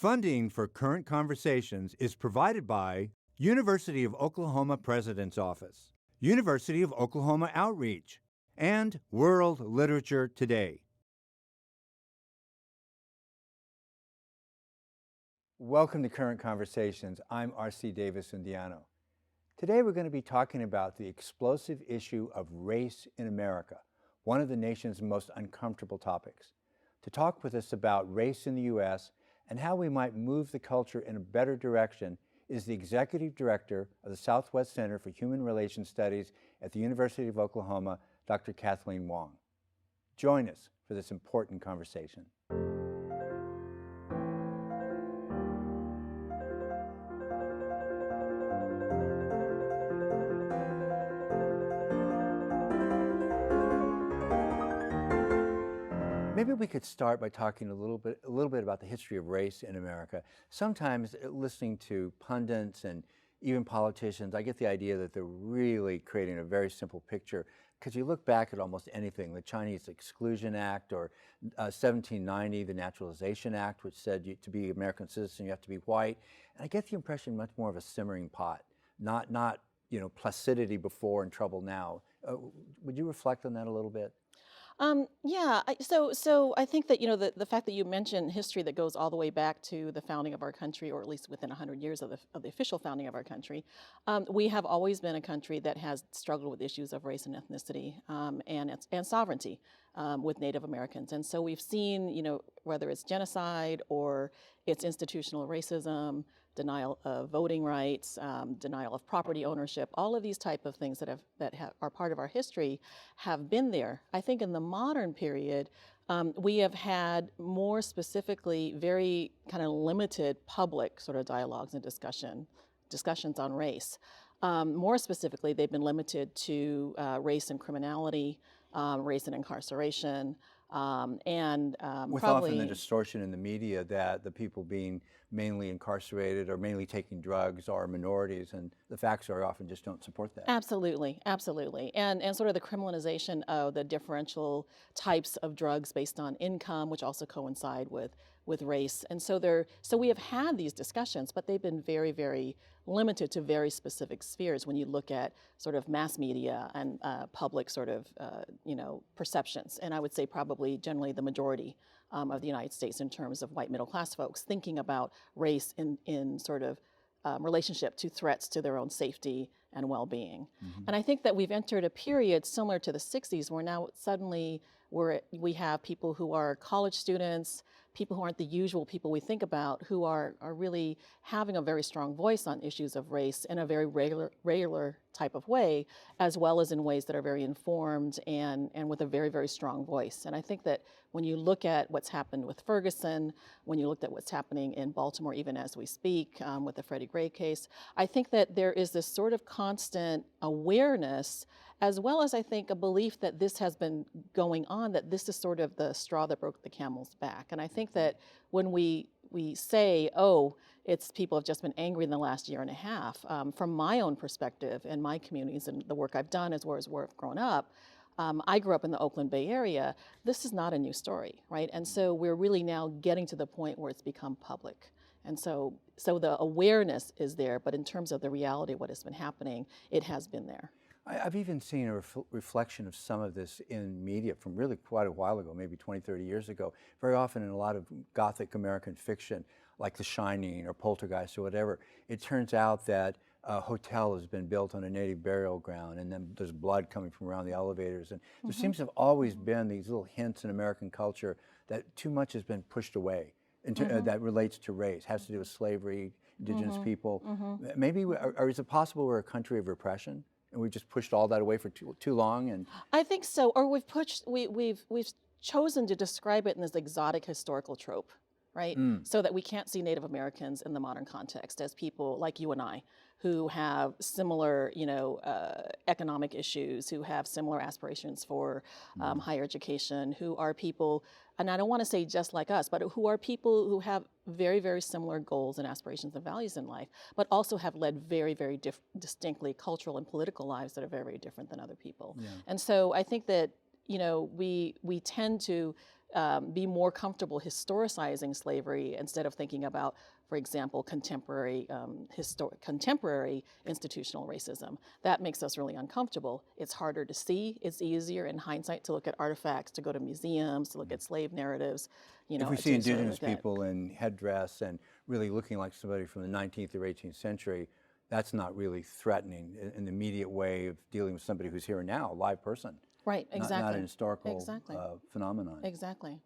Funding for Current Conversations is provided by University of Oklahoma President's Office, University of Oklahoma Outreach, and World Literature Today. Welcome to Current Conversations. I'm R.C. Davis Indiano. Today we're going to be talking about the explosive issue of race in America, one of the nation's most uncomfortable topics. To talk with us about race in the U.S. and how we might move the culture in a better direction is the Executive Director of the Southwest Center for Human Relations Studies at the University of Oklahoma, Dr. Kathleen Wong. Join us for this important conversation. Maybe we could start by talking a little bit about the history of race in America. Sometimes listening to pundits and even politicians, I get the idea that they're really creating a very simple picture, because you look back at almost anything, the Chinese Exclusion Act or 1790, the Naturalization Act, which said to be an American citizen you have to be white. And I get the impression much more of a simmering pot, not placidity before and trouble now. Would you reflect on that a little bit? So I think that, the fact that you mentioned history that goes all the way back to the founding of our country, or at least within 100 years of the official founding of our country, we have always been a country that has struggled with issues of race and ethnicity and sovereignty with Native Americans. And so we've seen, whether it's genocide or it's institutional racism, denial of voting rights, denial of property ownership, all of these type of things that are part of our history have been there. I think in the modern period, we have had more specifically very kind of limited public sort of dialogues and discussions on race. More specifically, they've been limited to race and criminality, race and incarceration, with probably often the distortion in the media that the people being mainly incarcerated or mainly taking drugs are minorities, and the facts very often just don't support that. Absolutely. And sort of the criminalization of the differential types of drugs based on income, which also coincide with race. And so we have had these discussions, but they've been very, very limited to very specific spheres when you look at sort of mass media and public sort of, perceptions. And I would say probably generally the majority of the United States in terms of white middle class folks thinking about race in sort of relationship to threats to their own safety and well-being. Mm-hmm. And I think that we've entered a period similar to the 60s where now suddenly we have people who are college students, people who aren't the usual people we think about, who are really having a very strong voice on issues of race in a very regular type of way, as well as in ways that are very informed and with a very, very strong voice. And I think that when you look at what's happened with Ferguson, when you looked at what's happening in Baltimore, even as we speak, with the Freddie Gray case, I think that there is this sort of constant awareness, as well as I think a belief that this has been going on, that this is sort of the straw that broke the camel's back. And I think that when we say, oh, it's people have just been angry in the last year and a half, from my own perspective and my communities and the work I've done as well as where I've grown up, I grew up in the Oakland Bay Area. This is not a new story, right? And so we're really now getting to the point where it's become public. And so the awareness is there, but in terms of the reality of what has been happening, it has been there. I've even seen a reflection of some of this in media from really quite a while ago, maybe 20, 30 years ago. Very often in a lot of Gothic American fiction, like The Shining or Poltergeist or whatever, it turns out that a hotel has been built on a native burial ground, and then there's blood coming from around the elevators. And there seems to have always been these little hints in American culture that too much has been pushed away that relates to race, has to do with slavery, indigenous people. Maybe, or is it possible we're a country of repression? And we've just pushed all that away for too long. And I think so. Or we've chosen to describe it in this exotic historical trope, right? So that we can't see Native Americans in the modern context as people like you and I, who have similar, economic issues, who have similar aspirations for higher education, who are people, and I don't want to say just like us, but who are people who have very, very similar goals and aspirations and values in life, but also have led very, very distinctly cultural and political lives that are very, very different than other people. Yeah. And so I think that, we tend to be more comfortable historicizing slavery instead of thinking about, for example, contemporary institutional racism. That makes us really uncomfortable. It's harder to see. It's easier in hindsight to look at artifacts, to go to museums, to look at slave narratives. If we see indigenous people in headdress and really looking like somebody from the 19th or 18th century, that's not really threatening in the immediate way of dealing with somebody who's here and now, a live person. Right, exactly. Not an historical phenomenon. Exactly.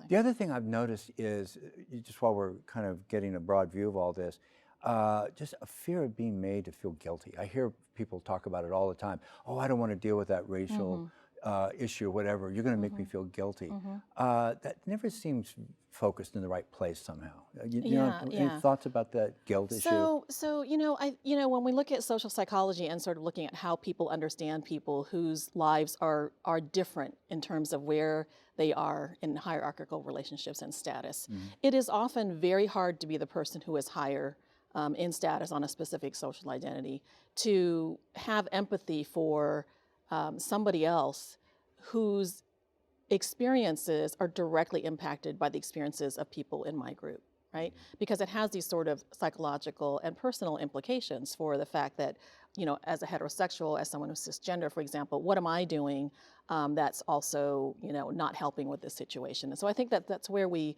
The other thing I've noticed is, just while we're kind of getting a broad view of all this, just a fear of being made to feel guilty. I hear people talk about it all the time. Oh, I don't want to deal with that racial issue or whatever. You're going to make me feel guilty. That never seems focused in the right place somehow. Any thoughts about that guilt issue? So when we look at social psychology and sort of looking at how people understand people whose lives are different in terms of where they are in hierarchical relationships and status, it is often very hard to be the person who is higher in status on a specific social identity, to have empathy for somebody else whose experiences are directly impacted by the experiences of people in my group, right? Because it has these sort of psychological and personal implications for the fact that, as a heterosexual, as someone who's cisgender, for example, what am I doing that's also, not helping with this situation? And so I think that that's where we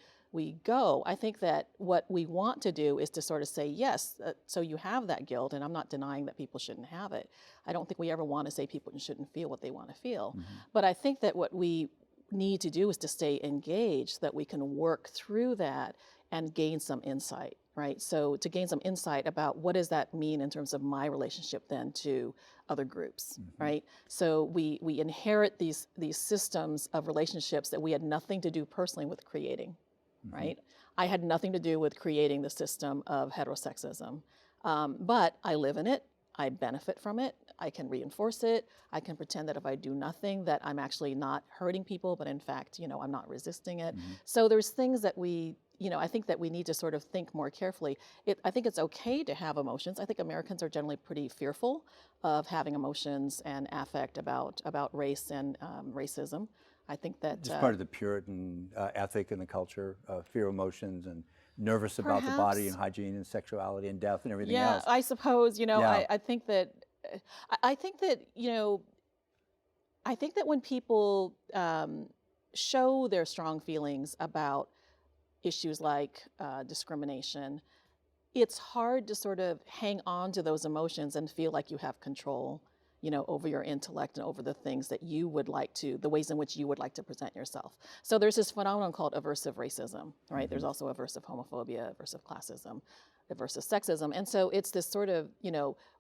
go. I think that what we want to do is to sort of say, yes, so you have that guilt, and I'm not denying that people shouldn't have it. I don't think we ever want to say people shouldn't feel what they want to feel. But I think that what we need to do is to stay engaged so that we can work through that and gain some insight, right? So to gain some insight about what does that mean in terms of my relationship then to other groups, right? So we inherit these systems of relationships that we had nothing to do personally with creating, right? I had nothing to do with creating the system of heterosexism, but I live in it. I benefit from it. I can reinforce it. I can pretend that if I do nothing, that I'm actually not hurting people, but in fact, I'm not resisting it. So there's things that I think that we need to sort of think more carefully. I think it's okay to have emotions. I think Americans are generally pretty fearful of having emotions and affect about race and racism. I think that it's part of the Puritan ethic and the culture, fear of emotions and nervous about the body and hygiene and sexuality and death and everything else. Yeah, I suppose, I think that when people show their strong feelings about issues like discrimination, it's hard to sort of hang on to those emotions and feel like you have control, over your intellect and over the things that the ways in which you would like to present yourself. So there's this phenomenon called aversive racism, right? There's also aversive homophobia, aversive classism, aversive sexism. And so it's this sort of,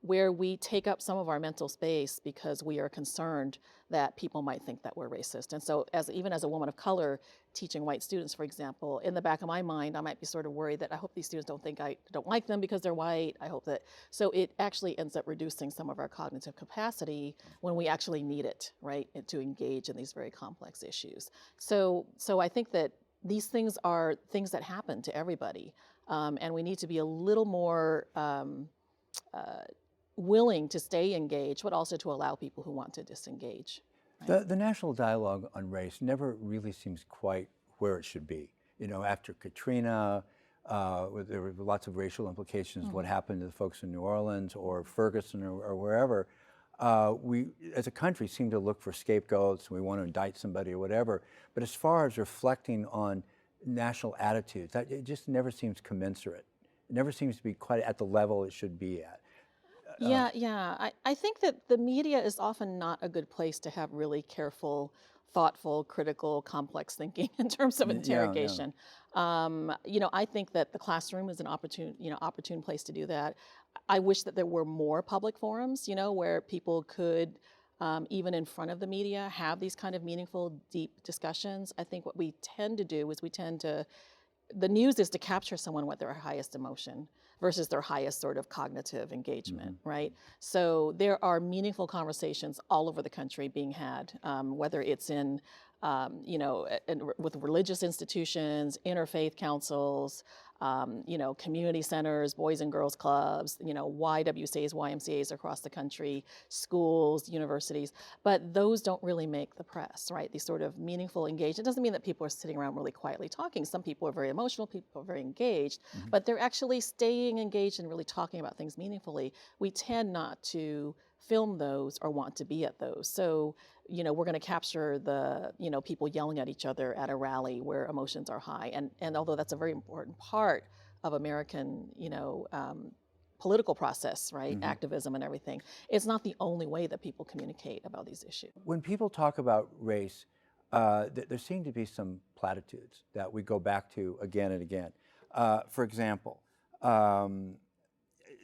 where we take up some of our mental space because we are concerned that people might think that we're racist. And so even as a woman of color teaching white students, for example, in the back of my mind, I might be sort of worried that I hope these students don't think I don't like them because they're white. So it actually ends up reducing some of our cognitive capacity when we actually need it, right, to engage in these very complex issues. So I think that these things are things that happen to everybody. And we need to be a little more willing to stay engaged, but also to allow people who want to disengage. Right? The national dialogue on race never really seems quite where it should be. After Katrina, there were lots of racial implications of what happened to the folks in New Orleans or Ferguson or wherever. We, as a country, seem to look for scapegoats. We want to indict somebody or whatever. But as far as reflecting on national attitudes, it just never seems commensurate. It never seems to be quite at the level it should be at. I think that the media is often not a good place to have really careful, thoughtful, critical, complex thinking in terms of interrogation. I think that the classroom is an opportune place to do that. I wish that there were more public forums, where people could, even in front of the media, have these kind of meaningful, deep discussions. I think what we tend to do is the news is to capture someone with their highest emotion versus their highest sort of cognitive engagement, right? So there are meaningful conversations all over the country being had, whether it's in with religious institutions, interfaith councils, community centers, boys and girls clubs, YWCAs, YMCAs across the country, schools, universities, but those don't really make the press, right? These sort of meaningful engagement. It doesn't mean that people are sitting around really quietly talking. Some people are very emotional, people are very engaged, but they're actually staying engaged and really talking about things meaningfully. We tend not to film those or want to be at those. So, we're going to capture the, people yelling at each other at a rally where emotions are high. And although that's a very important part of American, political process, right? Activism and everything, it's not the only way that people communicate about these issues. When people talk about race, there seem to be some platitudes that we go back to again and again. For example,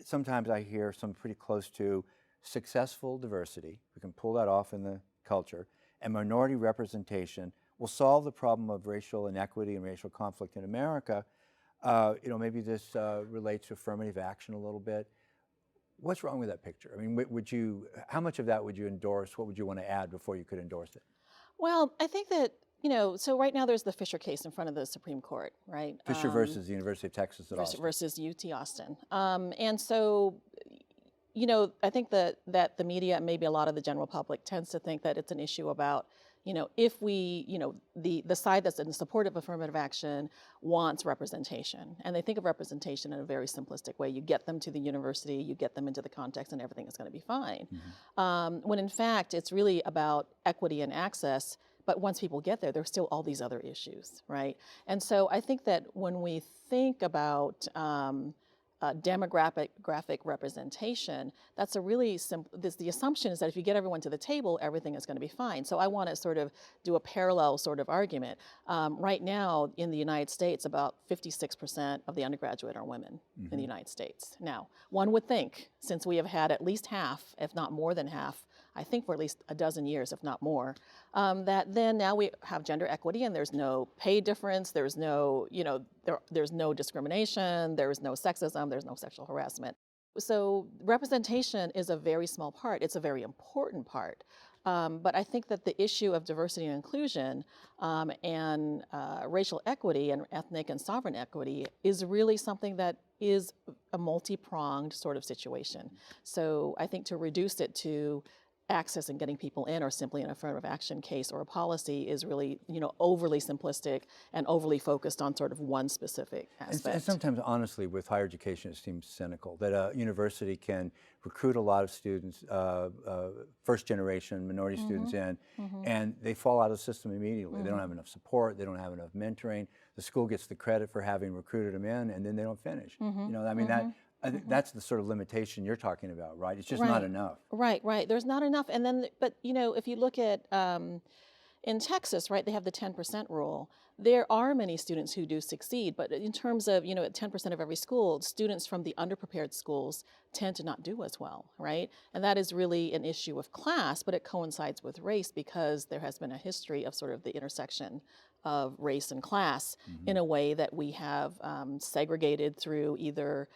sometimes I hear some pretty close to successful diversity, we can pull that off in the culture, and minority representation will solve the problem of racial inequity and racial conflict in America. Maybe this relates to affirmative action a little bit. What's wrong with that picture? I mean, how much of that would you endorse? What would you want to add before you could endorse it? Well, I think that, so right now there's the Fisher case in front of the Supreme Court, right? Fisher versus the University of Texas at Austin. Versus UT Austin. And so, I think that the media and maybe a lot of the general public tends to think that it's an issue about, if we, the side that's in support of affirmative action wants representation. And they think of representation in a very simplistic way. You get them to the university, you get them into the context, and everything is going to be fine. When in fact, it's really about equity and access. But once people get there, there's still all these other issues, right? And so I think that when we think about demographic representation, that's a really simple, the assumption is that if you get everyone to the table, everything is going to be fine. So I want to sort of do a parallel sort of argument. Right now in the United States, about 56% of the undergraduate are women in the United States. Now, one would think, since we have had at least half, if not more than half, I think for at least a dozen years, if not more, that then now we have gender equity and there's no pay difference, there's no, there's no discrimination, there's no sexism, there's no sexual harassment. So representation is a very small part. It's a very important part. But I think that the issue of diversity and inclusion and racial equity and ethnic and sovereign equity is really something that is a multi-pronged sort of situation. So I think to reduce it to access and getting people in or simply an affirmative action case or a policy is really, overly simplistic and overly focused on sort of one specific aspect. And sometimes, honestly, with higher education, it seems cynical that a university can recruit a lot of students, first generation minority students in, and they fall out of the system immediately. They don't have enough support, they don't have enough mentoring. The school gets the credit for having recruited them in, and then they don't finish. I think that's the sort of limitation you're talking about, right? It's just not enough. Right. There's not enough. And then, but if you look at in Texas, right, they have the 10% rule. There are many students who do succeed, but in terms of, at 10% of every school, students from the underprepared schools tend to not do as well, right? And that is really an issue of class, but it coincides with race because there has been a history of sort of the intersection of race and class in a way that we have segregated through either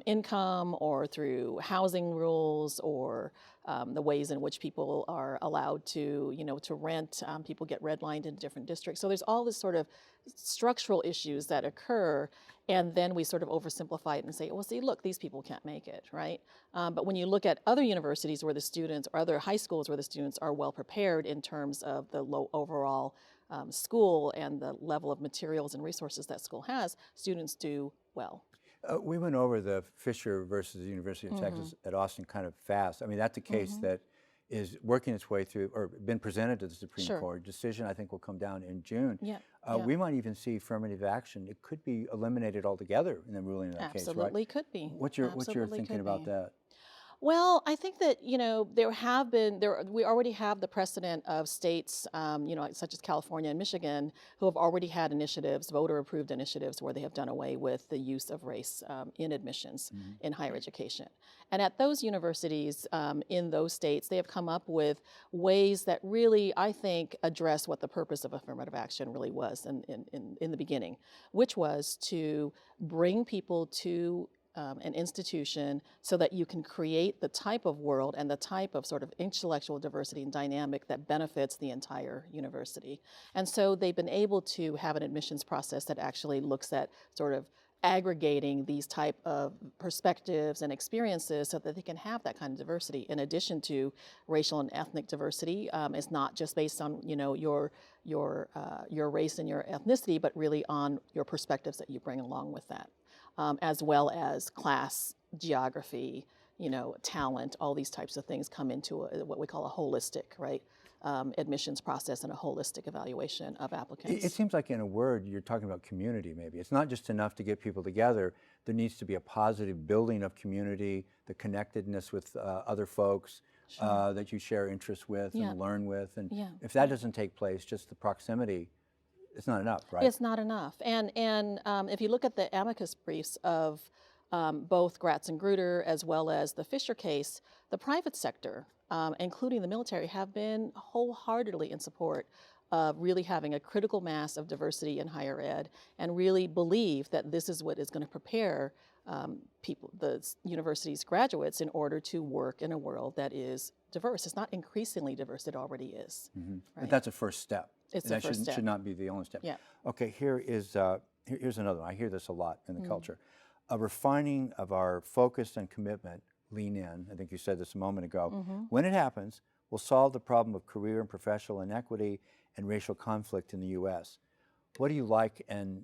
income or through housing rules or the ways in which people are allowed to, to rent. People get redlined in different districts. So there's all this sort of structural issues that occur, and then we sort of oversimplify it and say, well, see, look, these people can't make it, right? But when you look at other universities where the students, or other high schools where the students are well prepared in terms of the low overall school and the level of materials and resources that school has, students do well. We went over the Fisher versus the University of Texas at Austin kind of fast. I mean, that's a case that is working its way through, or been presented to the Supreme Court. Decision, I think, will come down in June. We might even see affirmative action. It could be eliminated altogether in the ruling in that case, right? Absolutely could be. What's your thinking about that? Well, I think that, we already have the precedent of states, such as California and Michigan, who have already had initiatives, voter-approved initiatives, where they have done away with the use of race in admissions in higher education. And at those universities in those states, they have come up with ways that really, I think, address what the purpose of affirmative action really was in the beginning, which was to bring people to an institution so that you can create the type of world and the type of sort of intellectual diversity and dynamic that benefits the entire university. And so they've been able to have an admissions process that actually looks at sort of aggregating these type of perspectives and experiences so that they can have that kind of diversity in addition to racial and ethnic diversity. It's not just based on your race and your ethnicity, but really on your perspectives that you bring along with that, as well as class, geography, talent. All these types of things come into what we call a holistic, right? Admissions process and a holistic evaluation of applicants. It seems like in a word, you're talking about community maybe. It's not just enough to get people together. There needs to be a positive building of community, the connectedness with other folks that you share interests with and learn with. And if that doesn't take place, just the proximity, it's not enough, right? It's not enough. And if you look at the amicus briefs of both Gratz and Grutter as well as the Fisher case, the private sector, including the military, have been wholeheartedly in support of really having a critical mass of diversity in higher ed and really believe that this is what is going to prepare people, the university's graduates, in order to work in a world that is diverse. It's not increasingly diverse, it already is. Mm-hmm. Right? But that's a first step. It's and a first step. Should not be the only step. Yeah. Okay, here's another one. I hear this a lot in the culture. A refining of our focus and commitment, lean in, I think you said this a moment ago. When it happens, we'll solve the problem of career and professional inequity and racial conflict in the U.S. What do you like and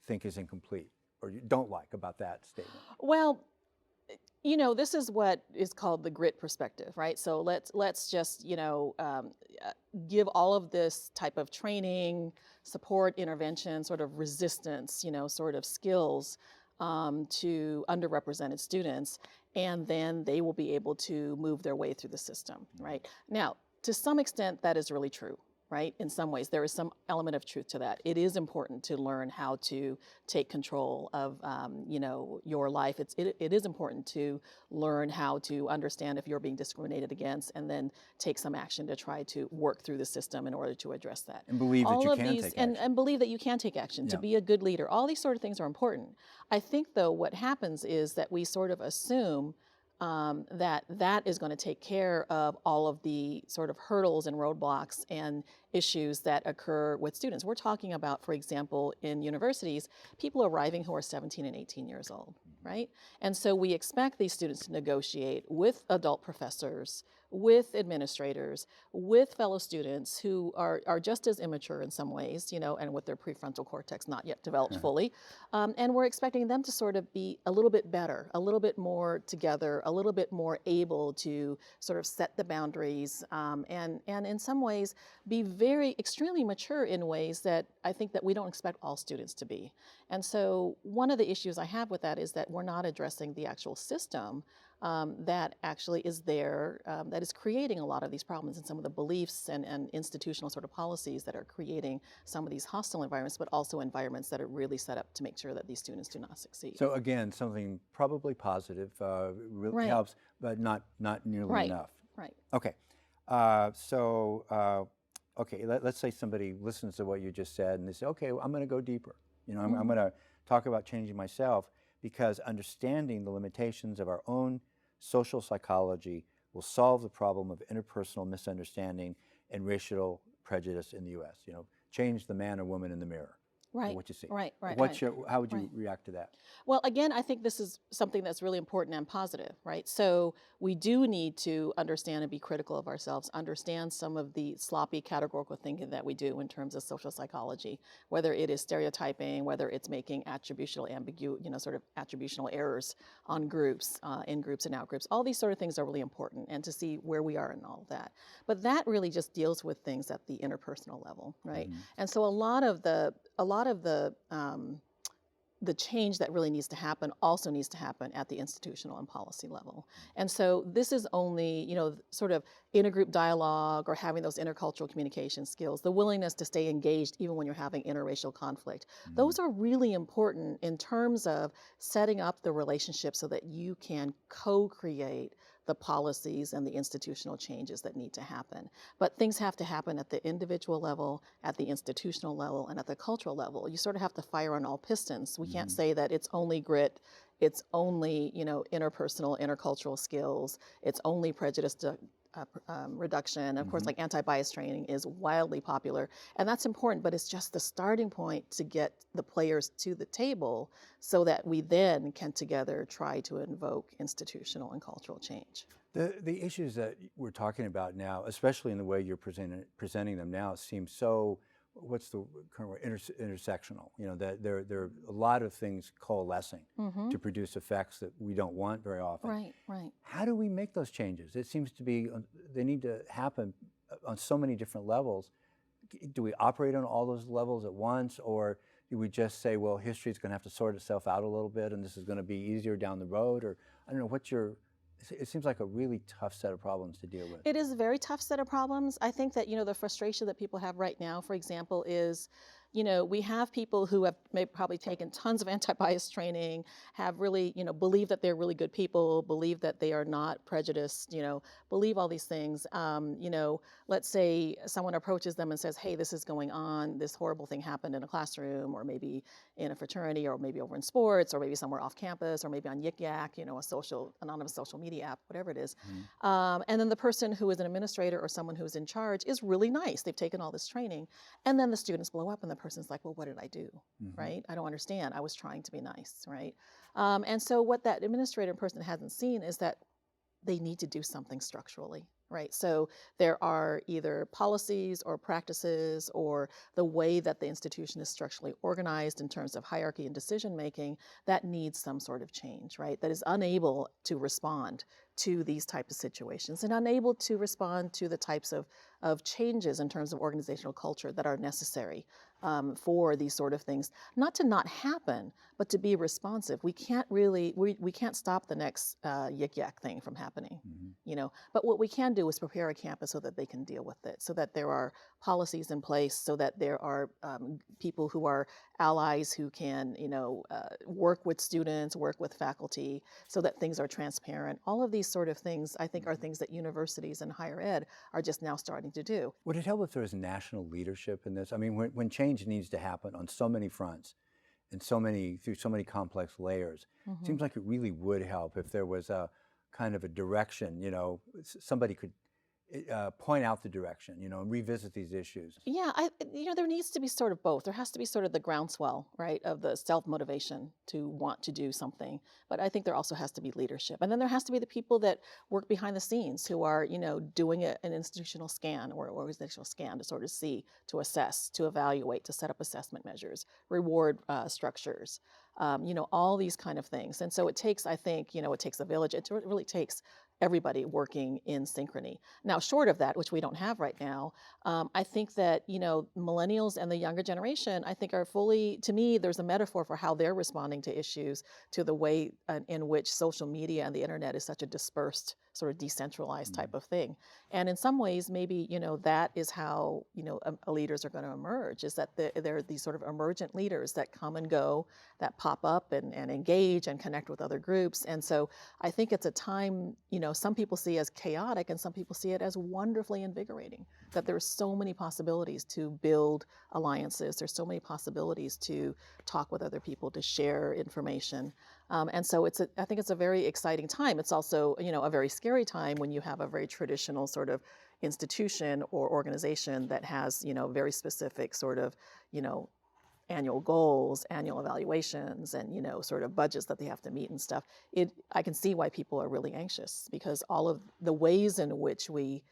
think is incomplete, or you don't like about that statement? Well, this is what is called the grit perspective, right? So let's just, give all of this type of training, support, intervention, sort of resistance, sort of skills to underrepresented students, and then they will be able to move their way through the system, right? Now, to some extent, that is really true, right? In some ways, there is some element of truth to that. It is important to learn how to take control of, your life. It is important to learn how to understand if you're being discriminated against, and then take some action to try to work through the system in order to address that. And believe that you can take action. And believe that you can take action, to be a good leader. All these sort of things are important. I think, though, what happens is that we sort of assume that is going to take care of all of the sort of hurdles and roadblocks and issues that occur with students. We're talking about, for example, in universities, people arriving who are 17 and 18 years old, right? And so we expect these students to negotiate with adult professors, with administrators, with fellow students who are just as immature in some ways, and with their prefrontal cortex not yet developed fully. And we're expecting them to sort of be a little bit better, a little bit more together, a little bit more able to sort of set the boundaries, and in some ways be extremely mature in ways that I think that we don't expect all students to be. And so one of the issues I have with that is that we're not addressing the actual system that actually is there, that is creating a lot of these problems, and some of the beliefs and institutional sort of policies that are creating some of these hostile environments, but also environments that are really set up to make sure that these students do not succeed. So again, something probably positive really helps, but not nearly enough. Right. Okay. Let's say somebody listens to what you just said and they say, okay, I'm going to go deeper. I'm going to talk about changing myself, because understanding the limitations of our own social psychology will solve the problem of interpersonal misunderstanding and racial prejudice in the U.S. Change the man or woman in the mirror. Right. What you see. Right. How would you react to that? Well, again, I think this is something that's really important and positive, right? So we do need to understand and be critical of ourselves, understand some of the sloppy categorical thinking that we do in terms of social psychology, whether it is stereotyping, whether it's making attributional sort of attributional errors on groups, in groups and out groups. All these sort of things are really important, and to see where we are in all of that. But that really just deals with things at the interpersonal level, right? And so a lot of the change that really needs to happen also needs to happen at the institutional and policy level. And so this is only, sort of intergroup dialogue or having those intercultural communication skills, the willingness to stay engaged even when you're having interracial conflict. Those are really important in terms of setting up the relationship so that you can co-create the policies and the institutional changes that need to happen. But things have to happen at the individual level, at the institutional level, and at the cultural level. You sort of have to fire on all pistons. We can't say that it's only grit, it's only, interpersonal, intercultural skills. It's only prejudice reduction. Of course, like anti-bias training is wildly popular, and that's important, but it's just the starting point to get the players to the table so that we then can together try to invoke institutional and cultural change. The issues that we're talking about now, especially in the way you're presenting them now, seem so, what's the current word, intersectional. That there are a lot of things coalescing to produce effects that we don't want very often. Right, right. How do we make those changes? It seems to be, they need to happen on so many different levels. Do we operate on all those levels at once, or do we just say, well, history is going to have to sort itself out a little bit and this is going to be easier down the road? Or I don't know, it seems like a really tough set of problems to deal with. It is a very tough set of problems. I think that, the frustration that people have right now, for example, is, we have people who have probably taken tons of anti-bias training, have really, believe that they're really good people, believe that they are not prejudiced, believe all these things. Let's say someone approaches them and says, hey, this is going on, this horrible thing happened in a classroom, or maybe in a fraternity, or maybe over in sports, or maybe somewhere off campus, or maybe on Yik Yak, a anonymous social media app, whatever it is. And then the person who is an administrator or someone who's in charge is really nice. They've taken all this training. And then the students blow up and the person's like, well, what did I do, right? I don't understand. I was trying to be nice, right? And so what that administrator person hasn't seen is that they need to do something structurally, right? So there are either policies or practices or the way that the institution is structurally organized in terms of hierarchy and decision making that needs some sort of change, right? That is unable to respond to these types of situations and unable to respond to the types of changes in terms of organizational culture that are necessary for these sort of things, not to not happen, but to be responsive. We can't really, we can't stop the next Yik Yak thing from happening, but what we can do is prepare a campus so that they can deal with it, so that there are policies in place, so that there are people who are allies who can, work with students, work with faculty, so that things are transparent. All of these sort of things, I think, are things that universities and higher ed are just now starting to do. Would it help if there was national leadership in this? I mean, when change needs to happen on so many fronts and through so many complex layers, it seems like it really would help if there was a kind of a direction, somebody could point out the direction, and revisit these issues. Yeah, there needs to be sort of both. There has to be sort of the groundswell, right, of the self-motivation to want to do something. But I think there also has to be leadership. And then there has to be the people that work behind the scenes who are, doing an institutional scan or organizational scan to sort of see, to assess, to evaluate, to set up assessment measures, reward structures, all these kind of things. And so it takes, I think, it takes a village. It really takes everybody working in synchrony. Now, short of that, which we don't have right now, I think that, millennials and the younger generation, I think are fully, to me, there's a metaphor for how they're responding to issues, to the way in which social media and the internet is such a dispersed, sort of decentralized type of thing. And in some ways, maybe, that is how, leaders are going to emerge, is that there are these sort of emergent leaders that come and go, that pop up and engage and connect with other groups. And so I think it's a time, some people see as chaotic and some people see it as wonderfully invigorating, that there are so many possibilities to build alliances. There's so many possibilities to talk with other people, to share information. And so I think it's a very exciting time. It's also, a very scary time when you have a very traditional sort of institution or organization that has, very specific sort of, annual goals, annual evaluations, and, sort of budgets that they have to meet and stuff. I can see why people are really anxious, because all of the ways in which we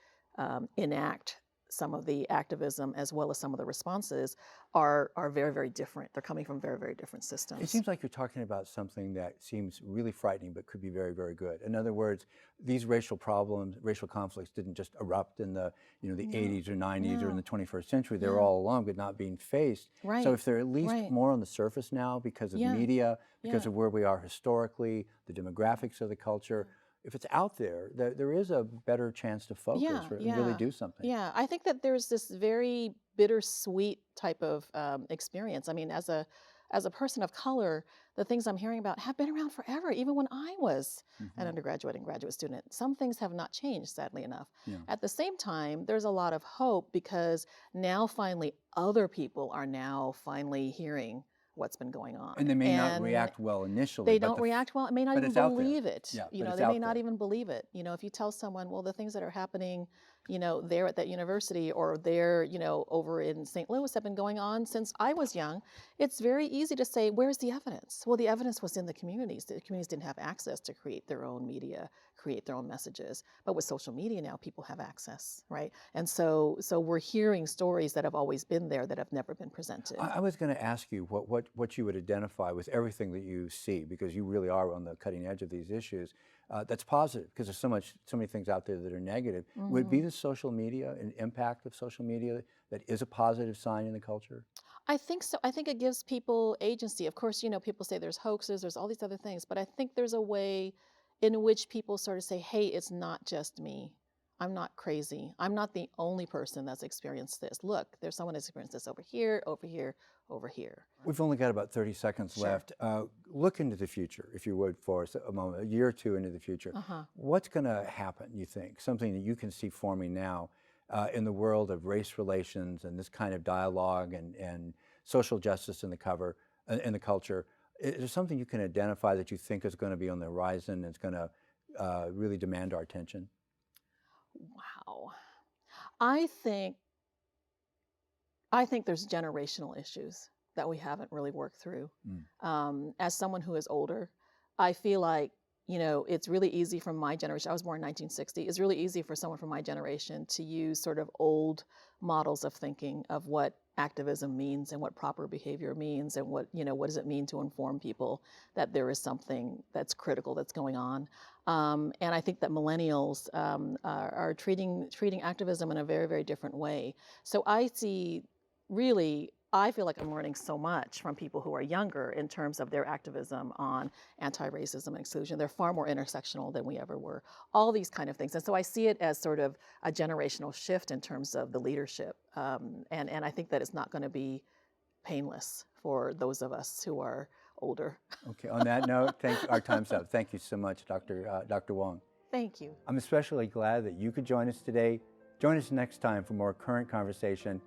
enact some of the activism as well as some of the responses are very, very different. They're coming from very, very different systems. It seems like you're talking about something that seems really frightening but could be very, very good. In other words, these racial problems, racial conflicts didn't just erupt in the 80s or 90s or in the 21st century. They were all along but not being faced. Right. So if they're at least more on the surface now because of media, because of where we are historically, the demographics of the culture, if it's out there, there is a better chance to focus and really do something. Yeah, I think that there's this very bittersweet type of experience. I mean, as a person of color, the things I'm hearing about have been around forever, even when I was an undergraduate and graduate student. Some things have not changed, sadly enough. Yeah. At the same time, there's a lot of hope because now finally other people are now finally hearing what's been going on. And they may not react well initially. They but don't react well, may not but even it's out there. believe it. Yeah, You but know, it's they may out not there. even believe it. You know, if you tell someone, well, the things that are happening, you know, there at that university or there, you know, over in St. Louis have been going on since I was young, it's very easy to say, where's the evidence? Well, the evidence was in the communities. The communities didn't have access to create their own media, create their own messages. But with social media now, people have access, right? And so we're hearing stories that have always been there that have never been presented. I was going to ask you what you would identify with everything that you see, because you really are on the cutting edge of these issues. That's positive, because there's so many things out there that are negative. Would it be the social media and impact of social media that is a positive sign in the culture? I think so. I think it gives people agency. Of course, you know, people say there's hoaxes, there's all these other things, but I think there's a way in which people sort of say, hey, it's not just me. I'm not crazy. I'm not the only person that's experienced this. Look, there's someone that's experienced this over here, over here, over here. We've only got about 30 seconds left. Look into the future, if you would, for us a moment, a year or two into the future. What's going to happen, you think? Something that you can see forming now in the world of race relations and this kind of dialogue and social justice in the culture. Is there something you can identify that you think is going to be on the horizon and it's going to really demand our attention? Wow. I think there's generational issues that we haven't really worked through. As someone who is older, I feel like, you know, it's really easy from my generation. I was born in 1960. It's really easy for someone from my generation to use sort of old models of thinking of what activism means and what proper behavior means and what, you know, what does it mean to inform people that there is something that's critical that's going on. And I think that millennials are treating activism in a very, very different way. So I see I feel like I'm learning so much from people who are younger in terms of their activism on anti-racism and exclusion. They're far more intersectional than we ever were. All these kind of things. And so I see it as sort of a generational shift in terms of the leadership. And I think that it's not going to be painless for those of us who are older. Okay, on that note, our time's up. Thank you so much, Dr. Wong. Thank you. I'm especially glad that you could join us today. Join us next time for more current conversation.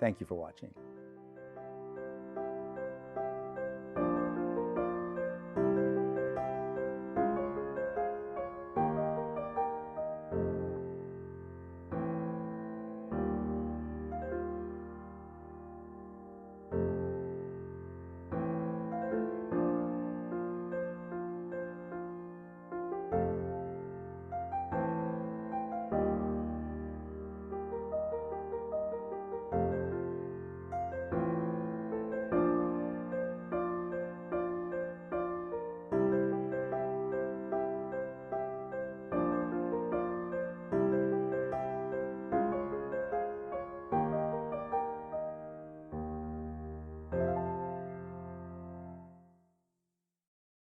Thank you for watching.